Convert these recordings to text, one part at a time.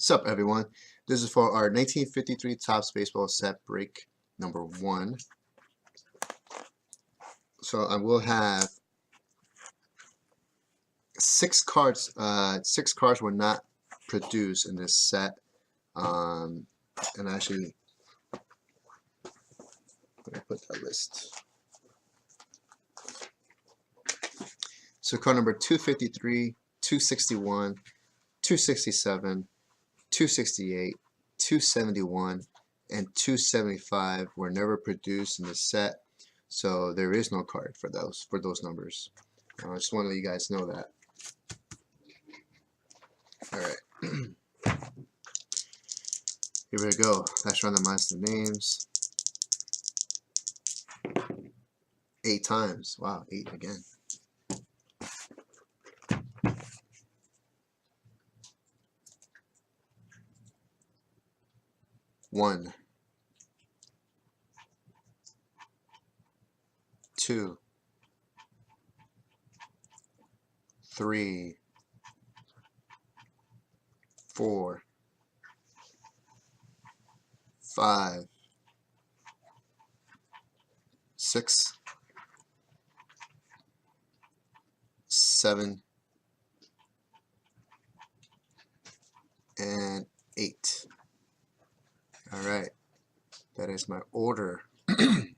What's up, everyone? This is for our 1953 Topps Baseball set break number 1. So I will have 6 cards. 6 cards were not produced in this set. And actually, let me put that list. So card number 253, 261, 267, 268, 271, and 275 were never produced in the set, so there is no card for those numbers. I just want to let you guys know that. Alright. Here we go. Let's randomize the names. 8 times. Wow, 8 again. One, 2, 3, 4, 5, 6, 7, and 8. Alright, that is my order. Okay,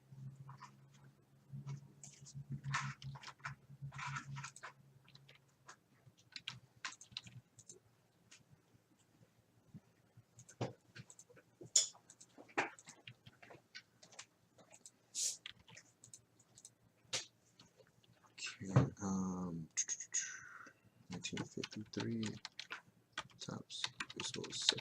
1953 Topps Baseball set.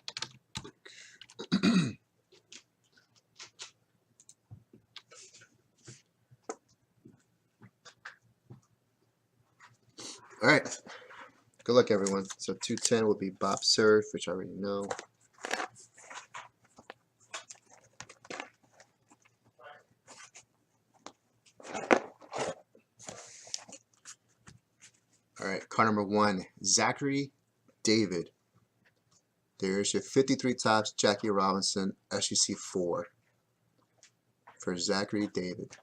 Alright, good luck, everyone. So 210 will be Bob Surf, which I already know. Alright, card number 1, Zachary David. There's your 53 Topps Jackie Robinson SEC 4 for Zachary David.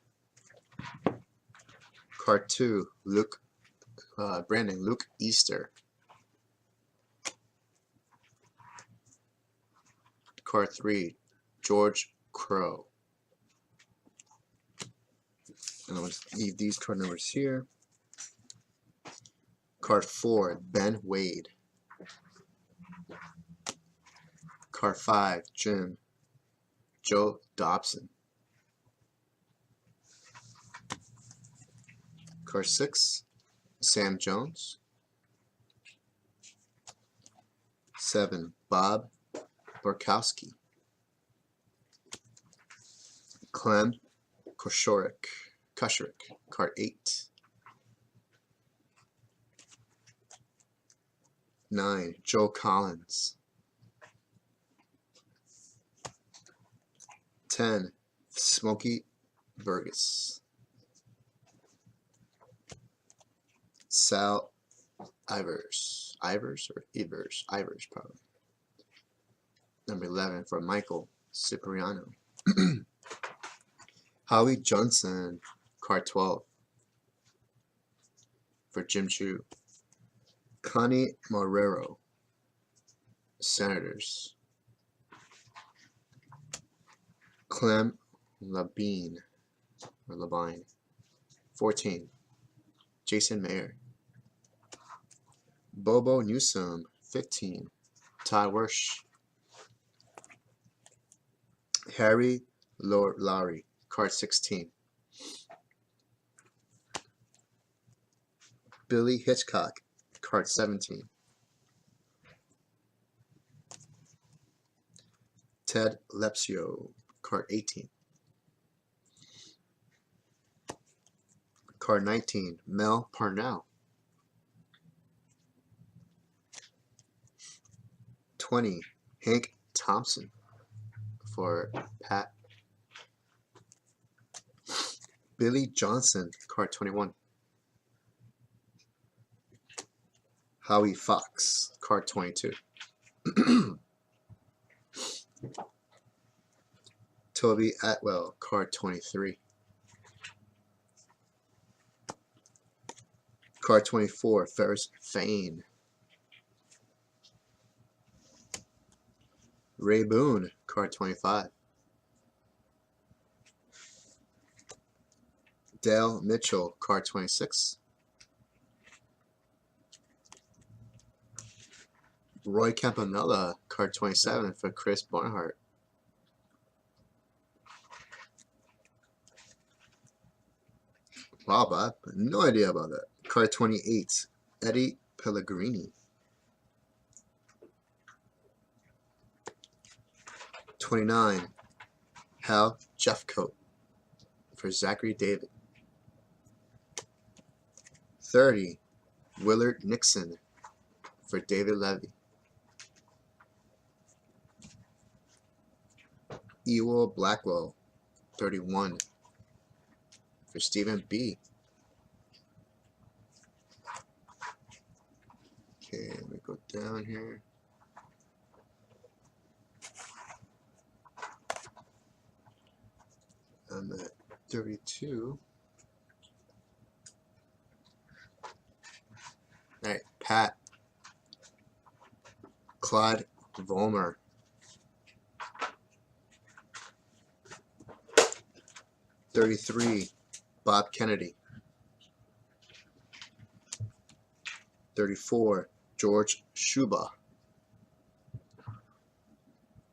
Card 2, Luke Easter. Card 3, George Crow. And I'm going to leave these card numbers here. Card 4, Ben Wade. Card 5, Joe Dobson. Card 6, Sam Jones. 7, Bob Borkowski. Clem Koshorek, card 8. 9, Joe Collins. 10, Smokey Burgess. Sal Ivers probably. Number 11 for Michael Cipriano. Howie Johnson, card 12 for Jim Chu. Connie Marrero, Senators. Clem Labine, 14. Jason Mayer. Bobo Newsome, 15. Todd Wersch. Harry Lowry, card 16. Billy Hitchcock, card 17. Ted Lepsio, card 18. Card 19, Mel Parnell. 20, Hank Thompson for Pat. Billy Johnson, card 21. Howie Fox, card 22. Toby Atwell, card 23. Card 24, Ferris Fane. Ray Boone, card 25. Dale Mitchell, card 26. Roy Campanella, card 27 for Chris Barnhart. Wow, Bob, no idea about that. Card 28, Eddie Pellegrini. 29, Hal Jeffcoat for Zachary David. 30, Willard Nixon for David Levy. Ewell Blackwell, 31 for Stephen B. Okay, let me go down here. I'm at 32. All right, Pat. Claude Vollmer. 33, Bob Kennedy. 34, George Shuba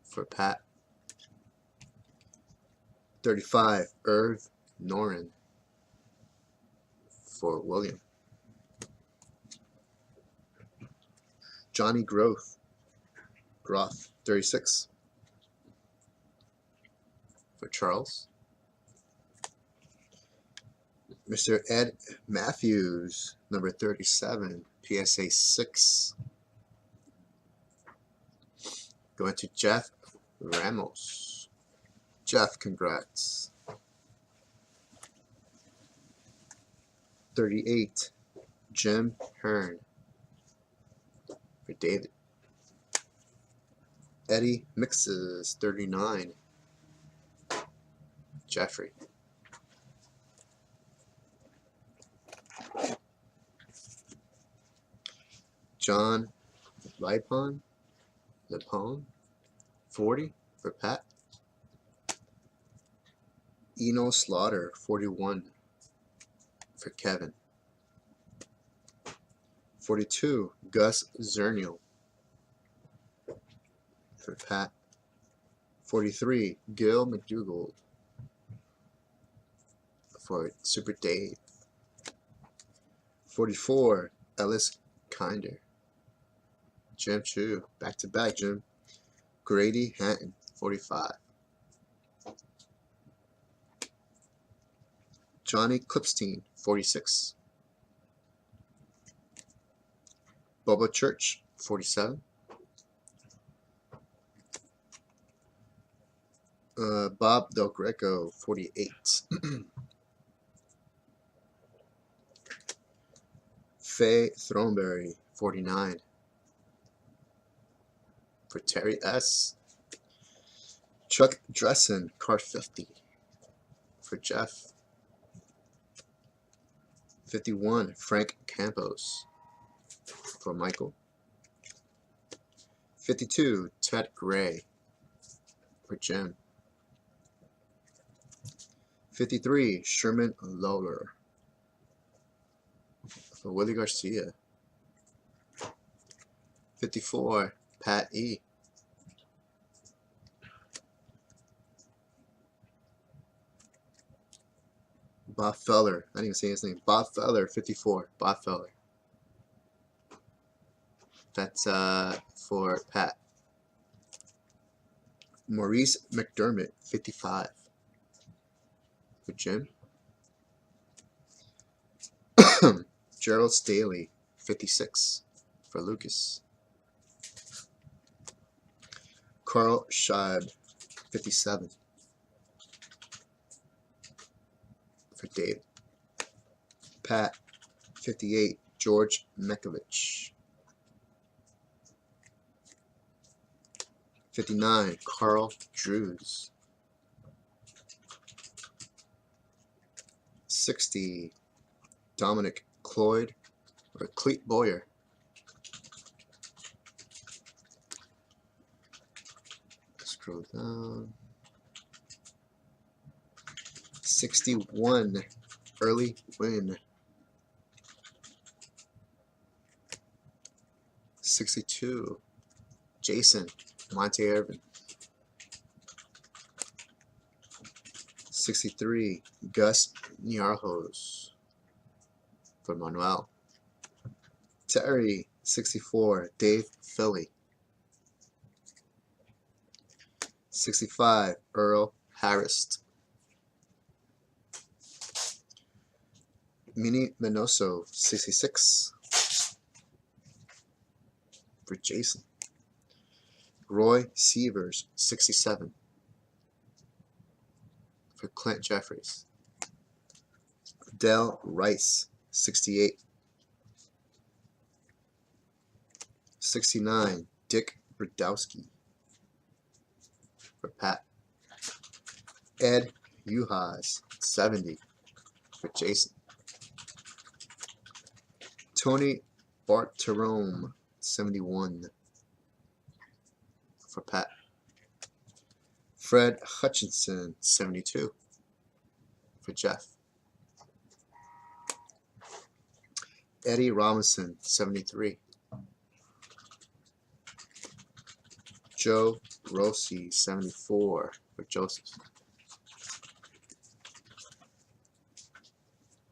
for Pat. 35, Irv Noren for William. Johnny Groth, 36 for Charles. Mr. Ed Matthews, number 37, PSA 6. Going to Jeff Ramos. Jeff, congrats. 38, Jim Hearn for David. Eddie Mixes, 39, Jeffrey. John Lipon, 40 for Pat. Eno Slaughter, 41 for Kevin. 42, Gus Zernial for Pat. 43, Gil McDougald for Super Dave. 44, Ellis Kinder. Jim Chu, back to back, Jim. Grady Hatton, 45. Johnny Clipstein, 46. Bubba Church, 47. Bob Del Greco, 48. Faye Thornberry, 49. For Terry S. Chuck Dressen, card 50 for Jeff. 51, Frank Campos for Michael. 52, Ted Gray for Jim. 53, Sherman Lawler for Willie Garcia. 54, Pat E. Bob Feller, I didn't even say his name. Bob Feller, 54. Bob Feller. That's for Pat. Maurice McDermott, 55 for Jim. Gerald Staley, 56 for Lucas. Carl Scheib, 57 for Dave. Pat, 58, George Mekovich. 59, Carl Drews. 60, Dominic Cloyd or Cleet Boyer. Scroll down. 61, Early Win. 62, Jason Monte Irvin. 63, Gus Niarchos for Manuel. Terry, 64, Dave Philly. 65, Earl Harris. Mini Minoso, 66 for Jason. Roy Sievers, 67 for Clint Jeffries. Dell Rice, 68. 69, Dick Rudowski for Pat. Ed Uhas, 70 for Jason. Tony Barterome, 71 for Pat. Fred Hutchinson, 72 for Jeff. Eddie Robinson, 73. Joe Rossi, 74 for Joseph.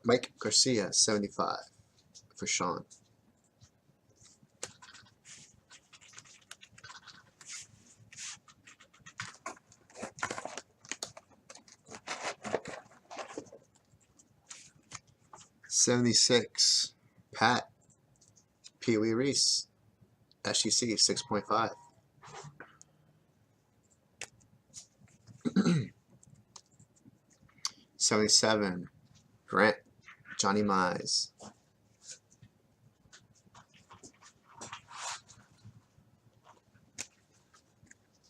Mike Garcia, 75 for Sean. $76, Pat Pee Wee Reese, SEC 6.5. $77, Grant Johnny Mize.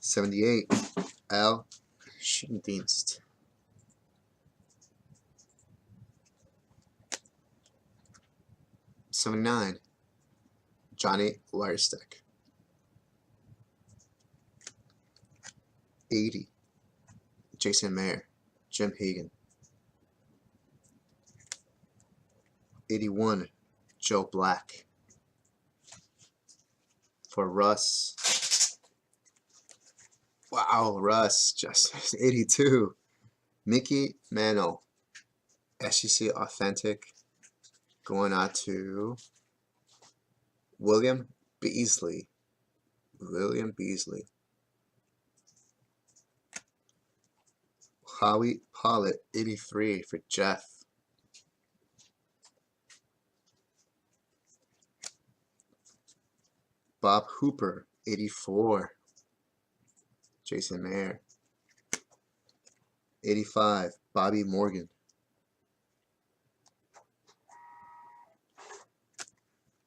$78, Al Schiedendienst. $79, Johnny Wiersteck. 80, Jason Mayer, Jim Hagan. 81, Joe Black for Russ. Wow, Russ, just 82. Mickey Mantle, SEC Authentic, going out to William Beasley. William Beasley. Howie Pollitt, 83 for Jeff. Bob Hooper, 84. Jason Mayer. 85, Bobby Morgan.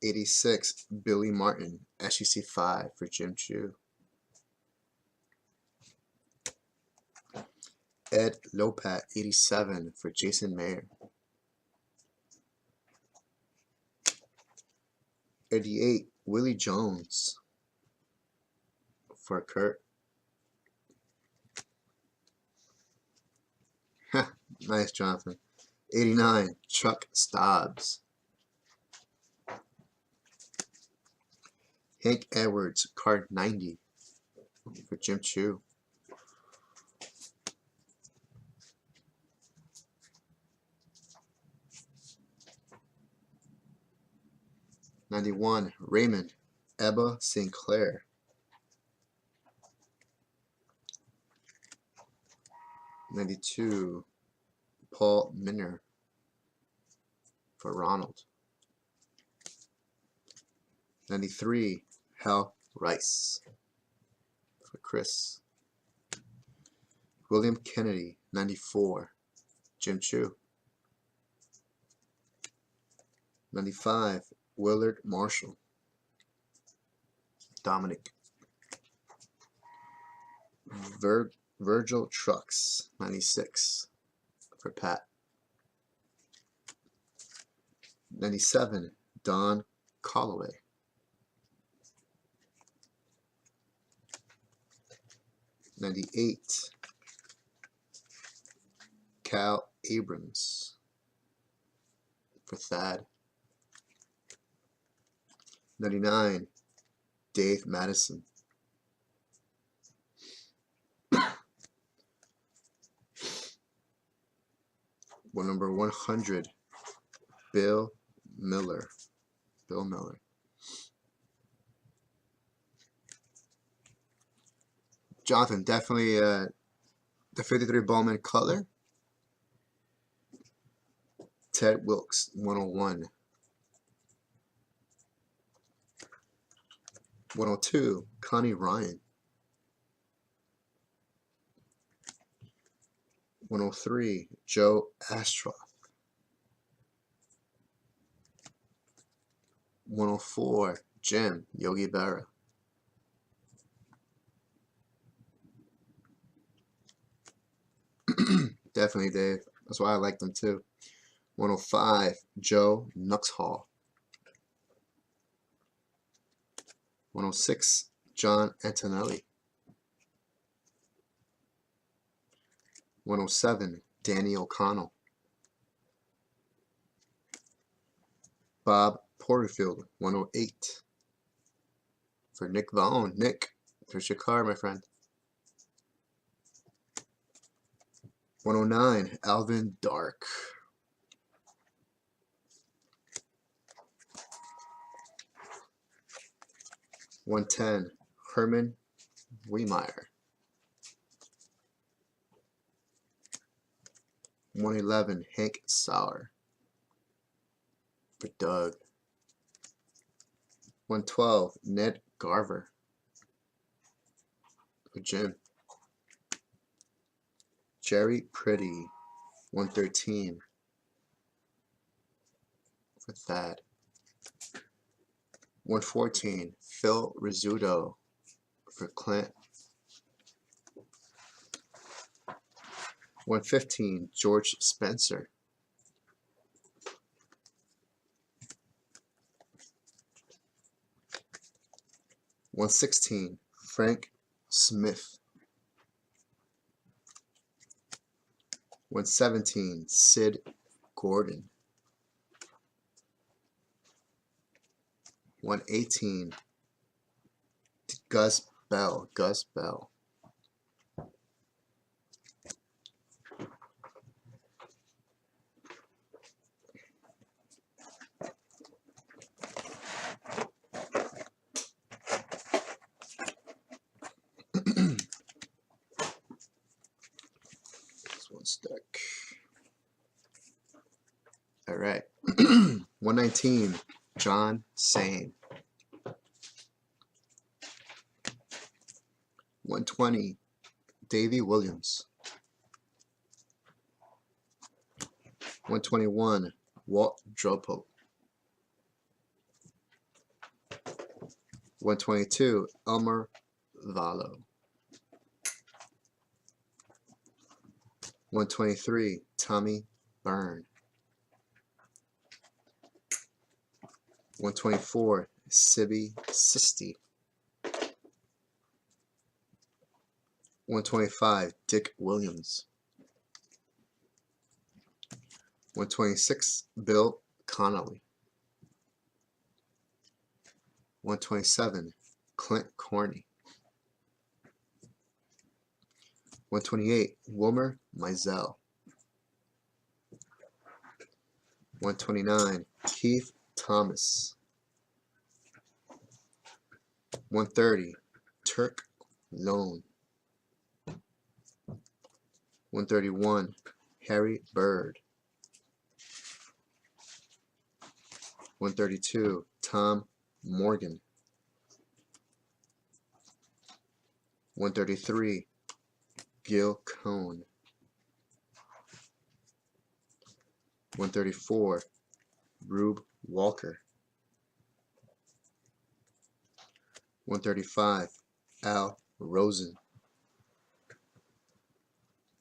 86, Billy Martin, SEC 5 for Jim Chu. Ed Lopat, 87 for Jason Mayer. 88, Willie Jones for Kurt. Nice, Jonathan. 89, Chuck Stobbs. Hank Edwards, card 90 for Jim Chu. '91, Raymond Ebba St. Clair. 92, Paul Minner for Ronald. 93, Hal Rice for Chris. William Kennedy, 94, Jim Chu. 95, Willard Marshall, Dominic. Virgil Trucks, 96 for Pat. 97, Don Calloway. 98, Cal Abrams for Thad. 99, Dave Madison. 100, Bill Miller. Jonathan, definitely the 53 Bowman color. Ted Wilkes, 101. 102, Connie Ryan. 103, Joe Astroff. 104, Jim Yogi Berra. 'Definitely, Dave. That's why I like them too. 105, Joe Nuxhall. 106, John Antonelli. 107, Danny O'Connell. Bob Porterfield, 108. For Nick Vaughn. Nick, there's your card, my friend. 109, Alvin Dark. 110, Herman Wiemeyer. 111, Hank Sauer for Doug. 112, Ned Garver for Jim. Jerry Pretty, 113 for Thad. 114, Phil Rizzuto for Clint. 115, George Spencer. 116, Frank Smith. 117, Sid Gordon. 118, Gus Bell. This one's stuck. All right. 119, John Sane. 120, Davey Williams. 121, Walt Dropo. 122, Elmer Vallo. 123, Tommy Byrne. 124, Sibby Sisti. 125, Dick Williams. 126, Bill Connolly. 127, Clint Corney. 128, Wilmer Mizell. 129, Keith Thomas. 130, Turk Lone. 131, Harry Bird. 132, Tom Morgan. 133, Gil Cohn. 134, Rube Walker. 135, Al Rosen.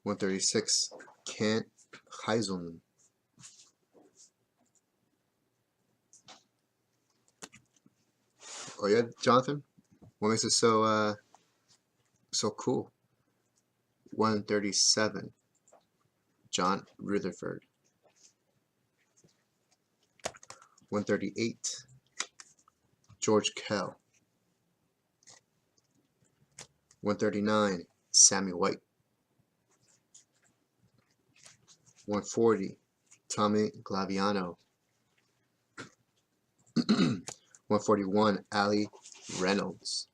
136, Kent Heiselman. Oh yeah, Jonathan? What makes it so so cool? 137, John Rutherford. 138, George Kell. 139, Sammy White. 140, Tommy Glaviano. 141, Ali Reynolds.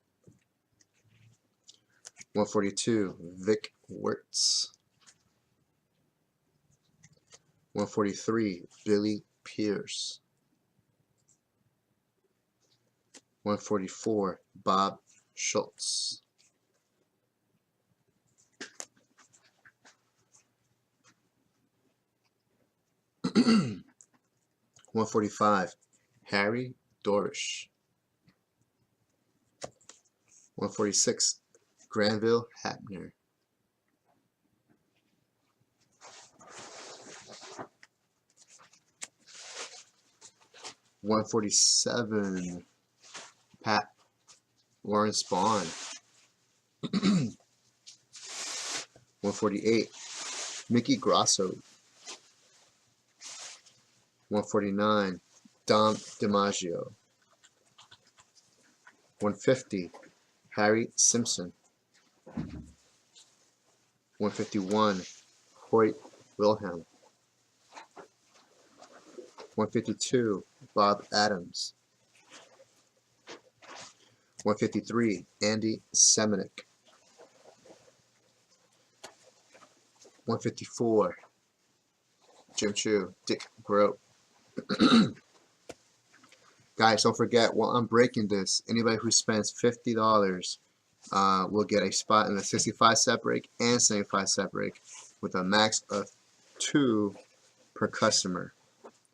142, Vic Wertz. 143, Billy Pierce. 144, Bob Schultz. 145, Harry Dorish. 146, Granville Hapner. 147, Pat Lawrence Bond. 148, Mickey Grosso. 149, Dom DiMaggio. 150, Harry Simpson. 151, Hoyt Wilhelm. 152, Bob Adams. 153, Andy Semenuk. 154, Jim Chu, Dick Groat. Guys, don't forget, while I'm breaking this, anybody who spends $50 will get a spot in the 65 set break and 75 set break with a max of 2 per customer.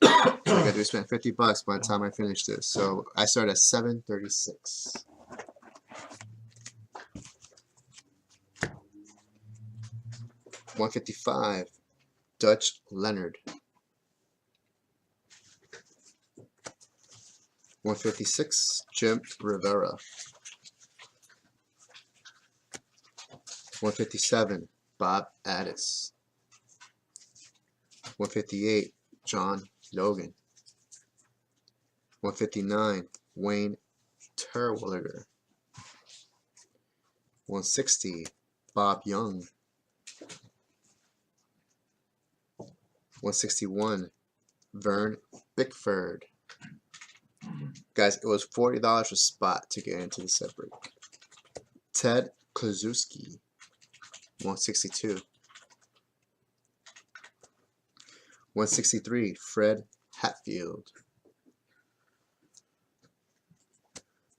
So I got to spend $50 by the time I finish this. So I start at 736. $155, Dutch Leonard. 156, Jim Rivera. 157, Bob Addis. 158, John Logan. 159, Wayne Terwilliger. 160, Bob Young. 161, Vern Bickford. Guys, it was $40 a spot to get into the set break. Ted Kluszewski, 162. 163, Fred Hatfield.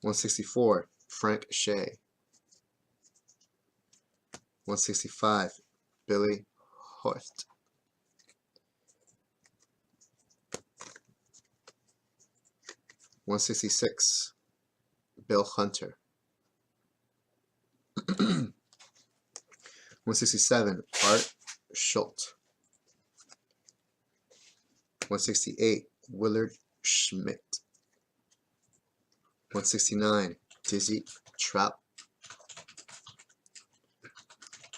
164, Frank Shea. 165, Billy Hoft. 166, Bill Hunter. 167, Art Schultz. 168, Willard Schmidt. 169, Dizzy Trout.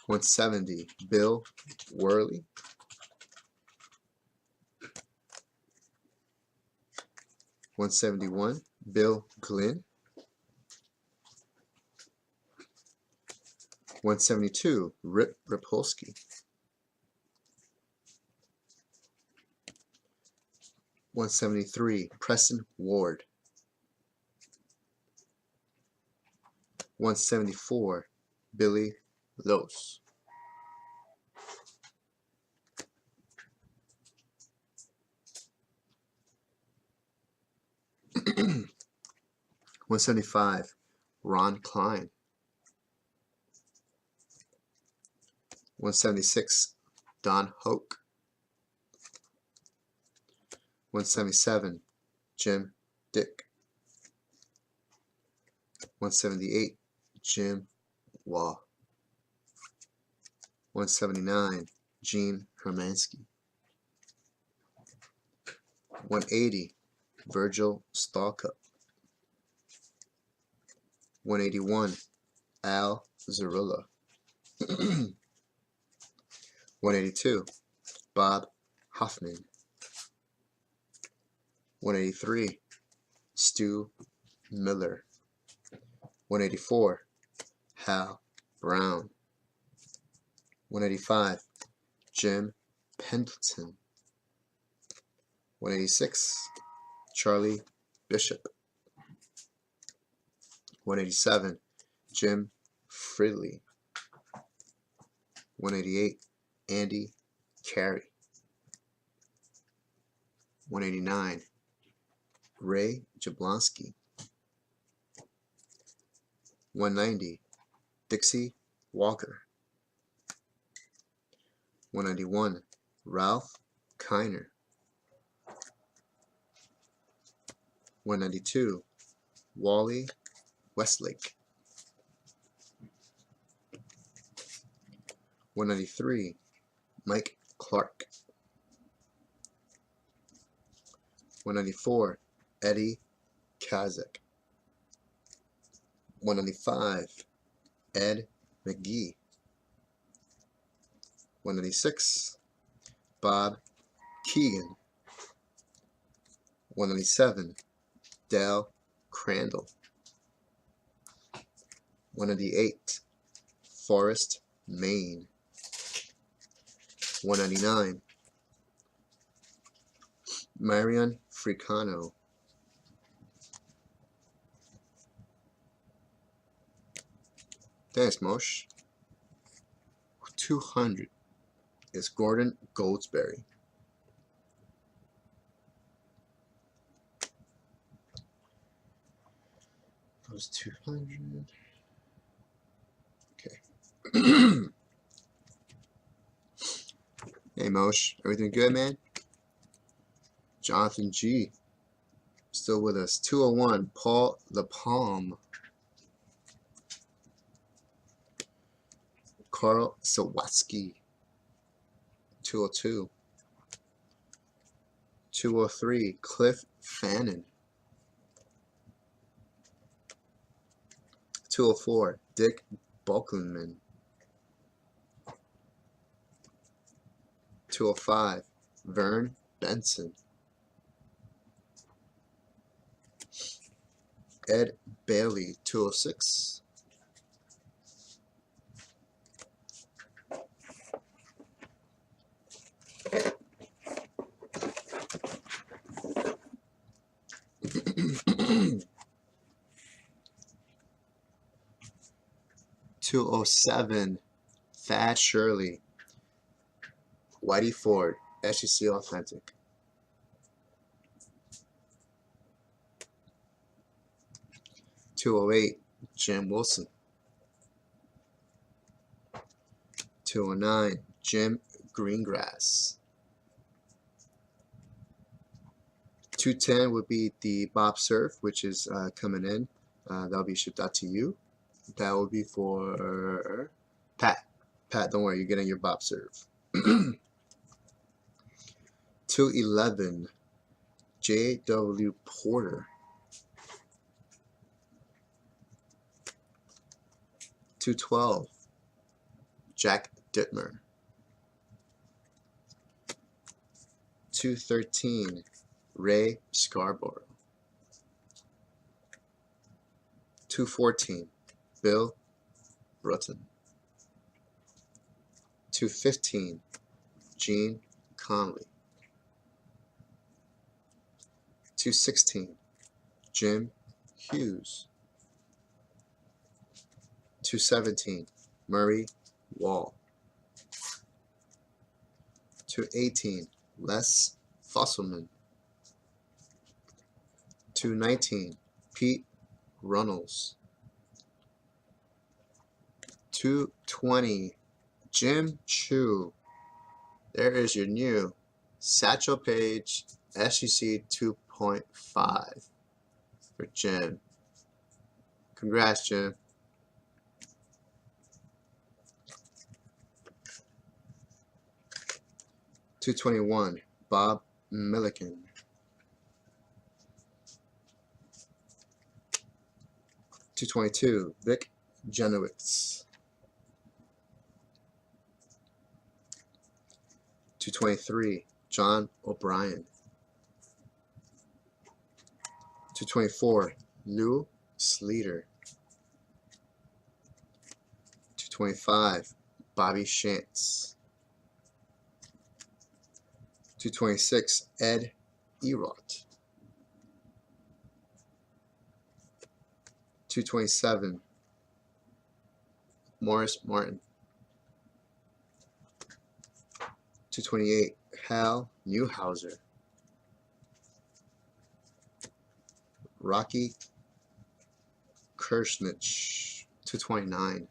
170, Bill Worley. 171, Bill Glynn. 172, Rip Rapolsky. 173, Preston Ward. 174, Billy Los. 175, Ron Klein. 176, Don Hoke. 177, Jim Dick. 178, Jim Waugh. 179, Gene Hermansky. 180, Virgil Stalcup. 181, Al Zarilla. 182, Bob Hoffman. 183, Stu Miller. 184, Hal Brown. 185, Jim Pendleton. 186, Charlie Bishop. 187, Jim Fridley. 188, Andy Carey. 189, Ray Jablonski. 190, Dixie Walker. 191, Ralph Kiner. 192, Wally Westlake. 193, Mike Clark. 194, Eddie Kazak. 195, Ed McGee. 196, Bob Keegan. 197, Dale Crandall. 198, Forrest Main. 199, Marion Fricano. 200 is Gordon Goldsberry. That was 200. Okay. Hey Mosh, everything good, man? Jonathan G. Still with us. 201, Paul LaPalme. Carl Sawatsky. 202. 203, Cliff Fannin. 204, Dick Bulkenman. 205, Vern Benson. Ed Bailey. 206. .207, Thad Shirley. Whitey Ford, SEC Authentic. 208, Jim Wilson. 209, Jim Greengrass. 210 would be the Bob Surf, which is coming in. That'll be shipped out to you. That will be for Pat. Pat, don't worry, you're getting your Bob Surf. 211, J.W. Porter. 212, Jack Dittmer. 213, Ray Scarborough. 214, Bill Rutten. 215, Gene Conley. 216, Jim Hughes. 217, Murray Wall. 218, Les Fosselman. 219, Pete Runnels. 220, Jim Chu. There is your new Satchel Paige SEC 2.5 for Jim. Congrats, Jim. 221, Bob Milliken. 222, Vic Janowitz. 223, John O'Brien. 224, Lou Sleater. 225, Bobby Shantz. 226, Ed Erott. 227, Morris Martin. 228, Hal Newhouser. Rocky Kersnich. 229.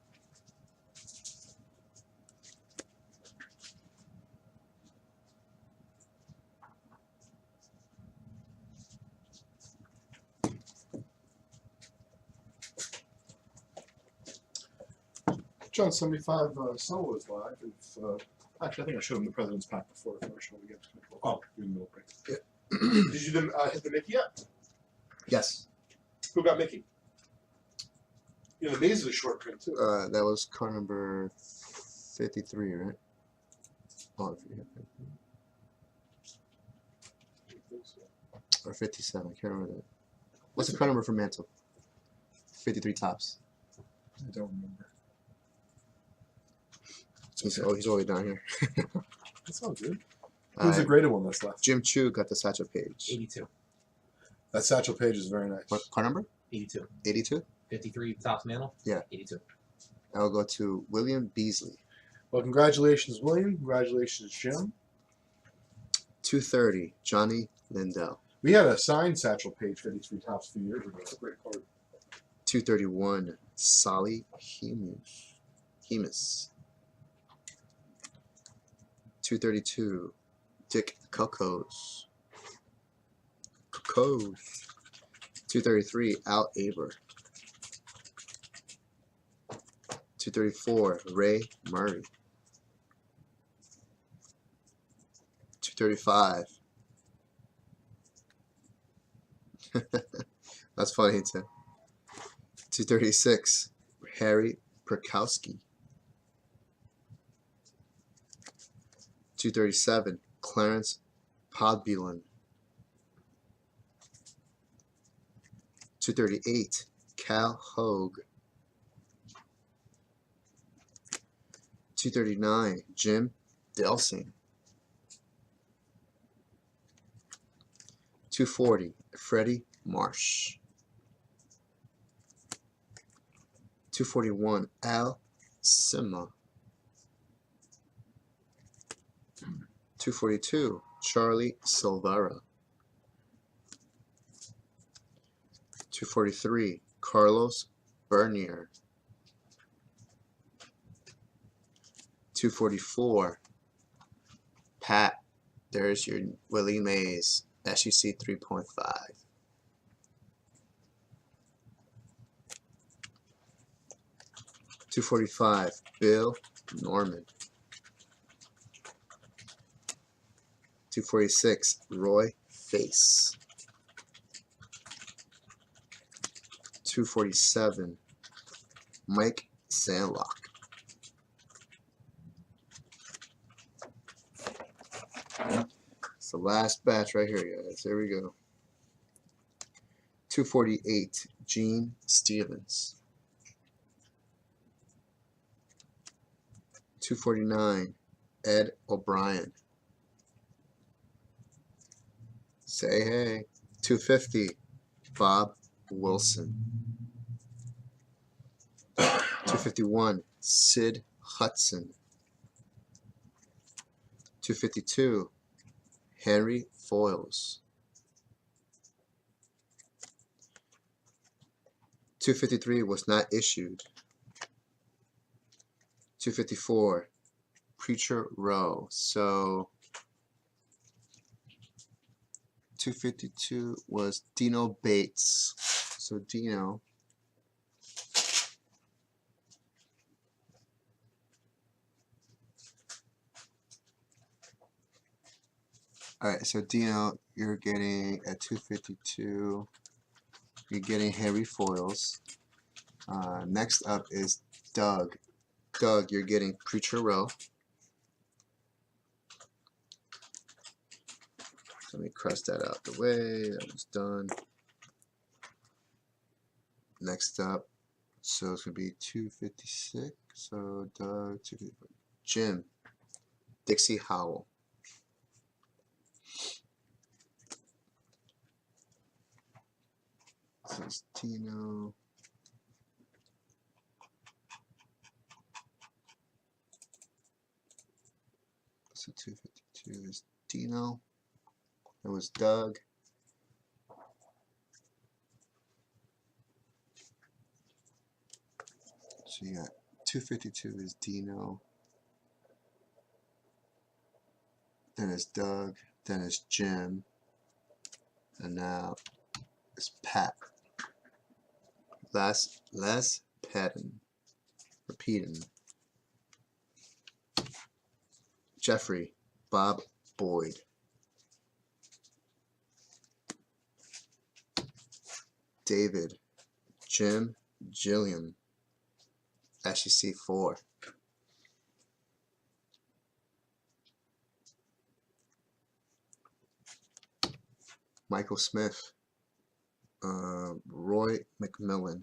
John 75 Solo is live. If, actually, I think I showed him the President's Pack before. If I showed him again. Oh, you're in the middle break. Yeah. Did you hit the Mickey yet? Yes. Who got Mickey? You know, the maze is a short print too. That was card number 53, right? Oh, or 57. I can't remember that. What's the card number for Mantle? 53 tops. I don't remember. He's all the way down here. That's all good. Who's the graded one that's left? Jim Chu got the Satchel Page. 82. That Satchel Page is very nice. What card number? 82. 82? 53 tops mantle? Yeah. 82. I'll go to William Beasley. Well, congratulations, William. Congratulations, Jim. 230, Johnny Lindell. We had a signed Satchel Page 53 tops a few years ago. It's a great card. 231, Solly Hemus. 232, Dick Cocos. 233, Al Aber. 234, Ray Murray. 235. That's funny too. 236, Harry Perkowski. 237, Clarence Podbulan. 238, Cal Hogue. 239, Jim Delsing. 240, Freddie Marsh. 241, Al Sima. 242, Charlie Silvera. 243, Carlos Bernier. 244, Pat, there's your Willie Mays, SEC 3.5. 245, Bill Norman. 246, Roy Face. 247, Mike Sandlock. It's the last batch right here, guys. There we go. 248, Gene Stevens. 249, Ed O'Brien. Say hey. 250, Bob Wilson. 251, Sid Hudson. 252, Henry Foils. 253 was not issued. 254, Preacher Row. So 252 was Dino Bates. So Dino. Alright, so Dino, you're getting at 252. You're getting heavy foils. Next up is Doug. Doug, you're getting Preacher Row. So let me cross that out the way. That was done. Next up, so it's going to be 256. So Doug, 254. Jim, Dixie Howell. This is Tino. So 252 is Dino. That was Doug. So you got 252 is Dino. Then it's Doug. Then it's Jim. And now it's Pat. Les Patton. Repeating. Jeffrey Bob Boyd. David Jim Gilliam. SEC4. Michael Smith. Roy McMillan.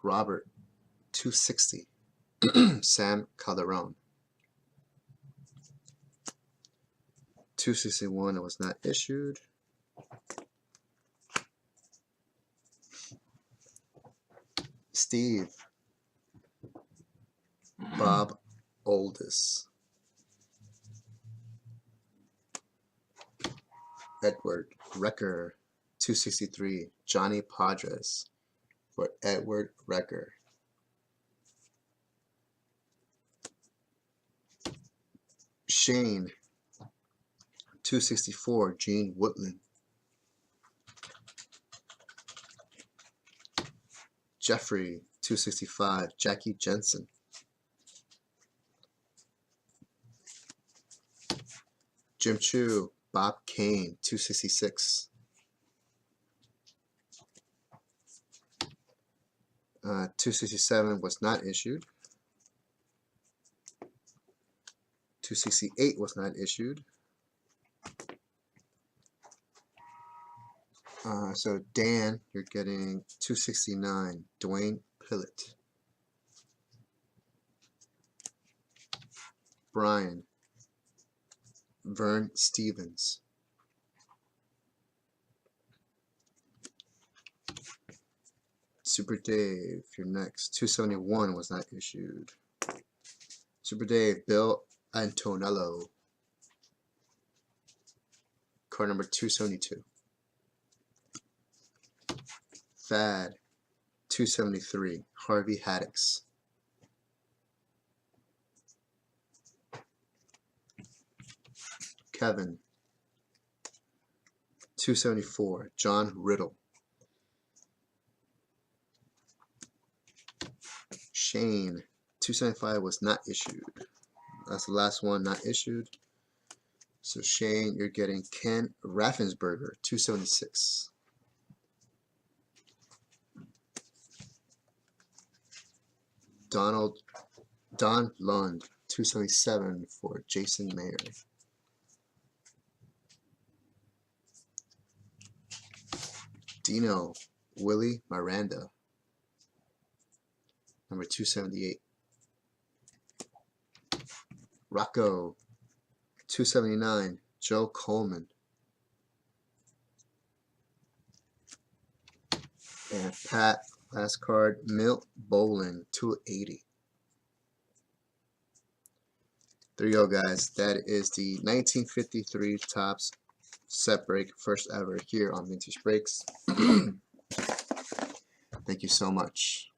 Robert 260. Sam Calderon. 261 was not issued. Steve Bob Oldest. Edward Recker 263. Johnny Padres for Edward Recker. Shane 264. Gene Woodland. Jeffrey 265. Jackie Jensen. Jim Chu Bob Kane 266. 267 was not issued. 268 was not issued. So Dan, you're getting 269. Dwayne Pillett. Brian Vern Stevens. Super Dave, you're next. 271 was not issued. Super Dave, Bill Antonello. Card number 272. Thad 273. Harvey Haddix. Kevin 274. John Riddle. Shane 275 was not issued. That's the last one not issued. So Shane, you're getting Ken Raffensperger 276. Don Lund 277 for Jason Mayer. Dino Willie Miranda, number 278. Rocco 279. Joe Coleman. And Pat, last card, Milt Bowling 280. There you go, guys. That is the 1953 Topps set break, first ever here on Vintage Breaks. Thank you so much.